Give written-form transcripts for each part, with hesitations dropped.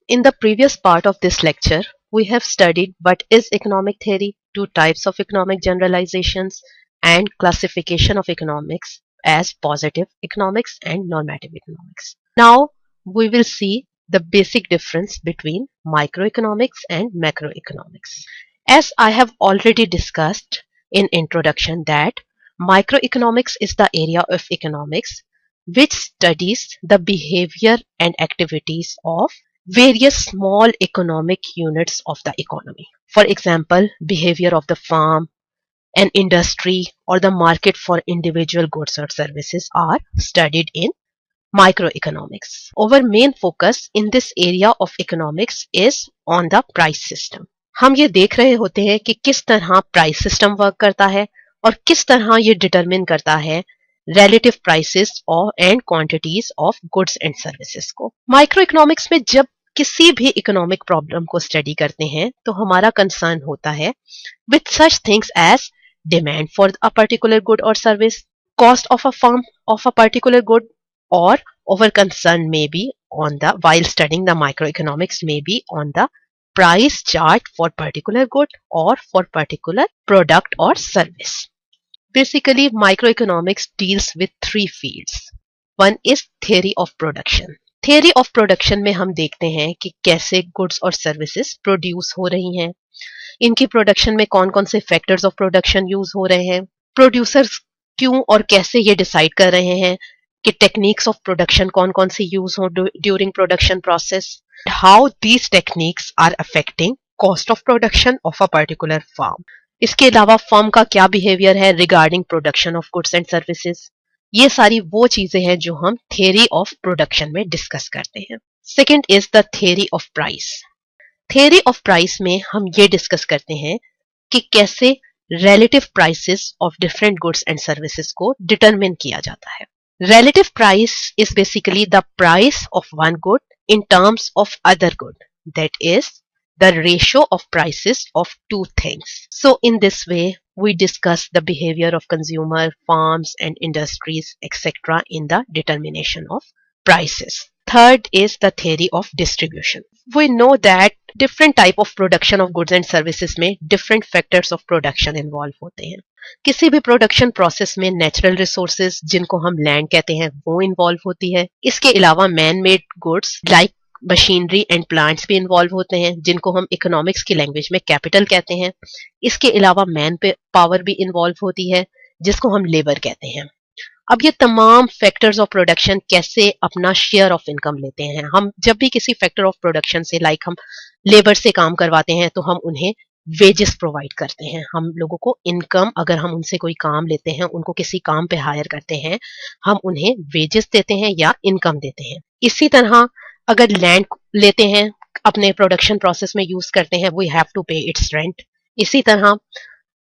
In the previous part of this lecture, we have studied what is economic theory, two types of economic generalizations, and classification of economics as positive economics and normative economics. Now, we will see the basic difference between microeconomics and macroeconomics. As I have already discussed in introduction that microeconomics is the area of economics which studies the behavior and activities of various small economic units of the economy. For example, behavior of the farm, an industry, or the market for individual goods or services are studied in microeconomics. Our main focus in this area of economics is on the price system. हम ये देख रहे होते हैं कि किस तरह price system work करता है और किस तरह ये डिटरमिन करता है relative prices और and quantities of goods and services को. माइक्रो इकोनॉमिक्स में जब किसी भी इकोनॉमिक प्रॉब्लम को स्टडी करते हैं तो हमारा कंसर्न होता है with such things as demand for a particular good or service, cost of a firm of a particular good, or our concern may be on the while studying the microeconomics may be on the price chart for particular good or for particular product or service. Basically, microeconomics deals with three fields. One is theory of production. Theory of production में हम देखते हैं कि कैसे goods और services produce हो रही हैं, इनकी प्रोडक्शन में कौन कौन से फैक्टर्स ऑफ प्रोडक्शन यूज हो रहे हैं, प्रोड्यूसर्स क्यों और कैसे ये डिसाइड कर रहे हैं कि टेक्निक्स ऑफ प्रोडक्शन कौन कौन से यूज हो during production process, how these techniques are affecting cost of production of a particular firm. इसके अलावा फर्म का क्या बिहेवियर है regarding production of goods and services. ये सारी वो चीजें हैं जो हम थियरी ऑफ प्रोडक्शन में डिस्कस करते हैं. Second is the theory of price. Theory of price में हम ये डिस्कस करते हैं कि कैसे relative prices of different goods and services को डिटरमिन किया जाता है. Relative price is basically the price of one good in terms of other good, that is the ratio of prices of two things. So in this way, we discuss the behavior of consumer, farms and industries, etc. in the determination of prices. Third is the theory of distribution. We know that different type of production of goods and services में different factors of production involve होते हैं. किसी भी production process में natural resources जिनको हम land कहते हैं वो इन्वॉल्व होती है. इसके अलावा man made goods like machinery and plants भी इन्वॉल्व होते हैं जिनको हम इकोनॉमिक्स की लैंग्वेज में कैपिटल कहते हैं. इसके अलावा मैन पावर भी इन्वॉल्व होती है जिसको हम लेबर कहते हैं. अब ये तमाम फैक्टर्स ऑफ प्रोडक्शन कैसे अपना शेयर ऑफ इनकम लेते हैं. हम जब भी किसी फैक्टर ऑफ प्रोडक्शन से लाइक हम लेबर से काम करवाते हैं तो हम उन्हें वेजेस प्रोवाइड करते हैं. हम लोगों को इनकम, अगर हम उनसे कोई काम लेते हैं, उनको किसी काम पे हायर करते हैं, हम उन्हें वेजेस देते हैं या इनकम देते हैं. इसी तरह अगर लैंड लेते हैं अपने प्रोडक्शन प्रोसेस में यूज करते हैं, वी हैव टू पे इट्स रेंट. इसी तरह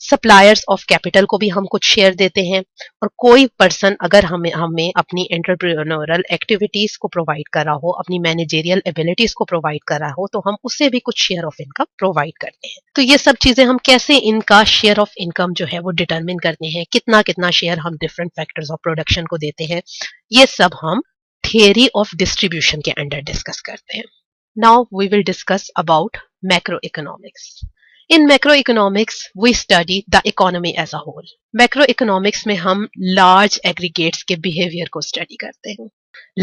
सप्लायर्स ऑफ कैपिटल को भी हम कुछ शेयर देते हैं. और कोई पर्सन अगर हमें अपनी एंटरप्रेन्योरल एक्टिविटीज को प्रोवाइड कर रहा हो, अपनी मैनेजेरियल एबिलिटीज को प्रोवाइड कर रहा हो, तो हम उससे भी कुछ शेयर ऑफ इनकम प्रोवाइड करते हैं. तो ये सब चीजें हम कैसे इनका शेयर ऑफ इनकम जो है वो डिटरमिन करते हैं, कितना कितना शेयर हम डिफरेंट फैक्टर्स ऑफ प्रोडक्शन को देते हैं, ये सब हम थियरी ऑफ डिस्ट्रीब्यूशन के अंडर डिस्कस करते हैं. Now we will discuss about macroeconomics. In macroeconomics, we study the economy as a whole. Macroeconomics में हम large aggregates के behavior को study करते हैं,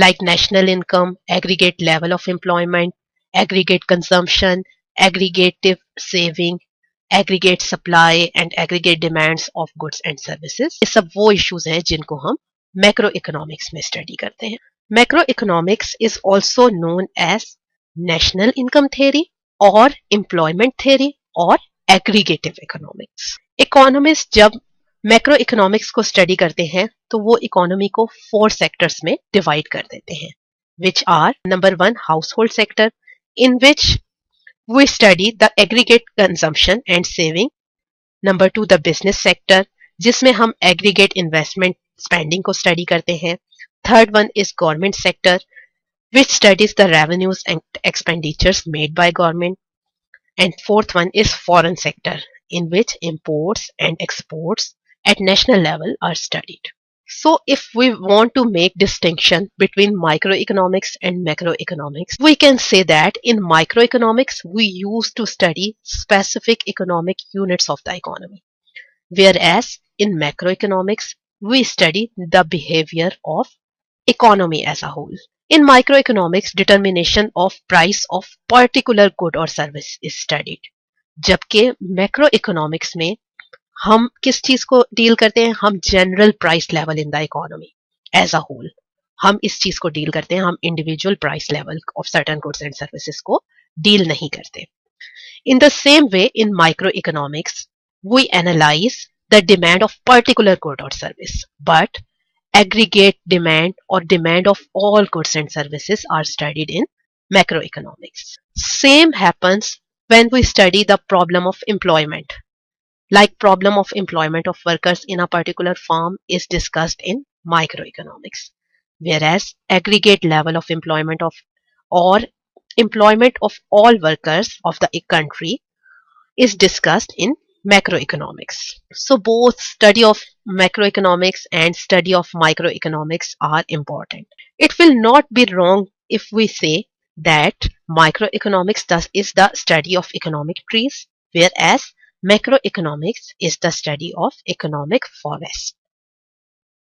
like national income, aggregate level of employment, aggregate consumption, aggregative saving, aggregate supply and aggregate demands of goods and services. ये सब वो issues हैं जिनको हम macroeconomics में study करते हैं. Macroeconomics is also known as national income theory or employment theory और एग्रीगेटिव इकोनॉमिक्स. इकोनॉमिस्ट जब मैक्रो इकोनॉमिक्स को स्टडी करते हैं तो वो इकोनॉमी को 4 सेक्टर्स में डिवाइड कर देते हैं, which are number 1 household sector, in which we study the aggregate consumption and saving. Number 2 the business sector, जिसमें हम एग्रीगेट इन्वेस्टमेंट स्पेंडिंग को स्टडी करते हैं. Third one is government sector, which studies the revenues and expenditures made by government. And fourth one is foreign sector, in which imports and exports at national level are studied. So if we want to make distinction between microeconomics and macroeconomics, we can say that in microeconomics, we used to study specific economic units of the economy. Whereas in macroeconomics, we study the behavior of economy as a whole. In microeconomics, determination of price of particular good or service is studied. जबकि मैक्रोइकोनॉमिक्स में हम किस चीज को deal करते हैं, हम general price level in the economy as a whole, हम इस चीज को डील करते हैं, हम individual price level of certain goods and services को डील नहीं करते. In the same way, in microeconomics, we analyze the demand of particular good or service, but aggregate demand or demand of all goods and services are studied in macroeconomics. Same happens when we study the problem of employment. Like problem of employment of workers in a particular firm is discussed in microeconomics, whereas aggregate level of employment of or employment of all workers of the country is discussed in macroeconomics. So both study of macroeconomics and study of microeconomics are important. It will not be wrong if we say that microeconomics is the study of economic trees, whereas macroeconomics is the study of economic forest.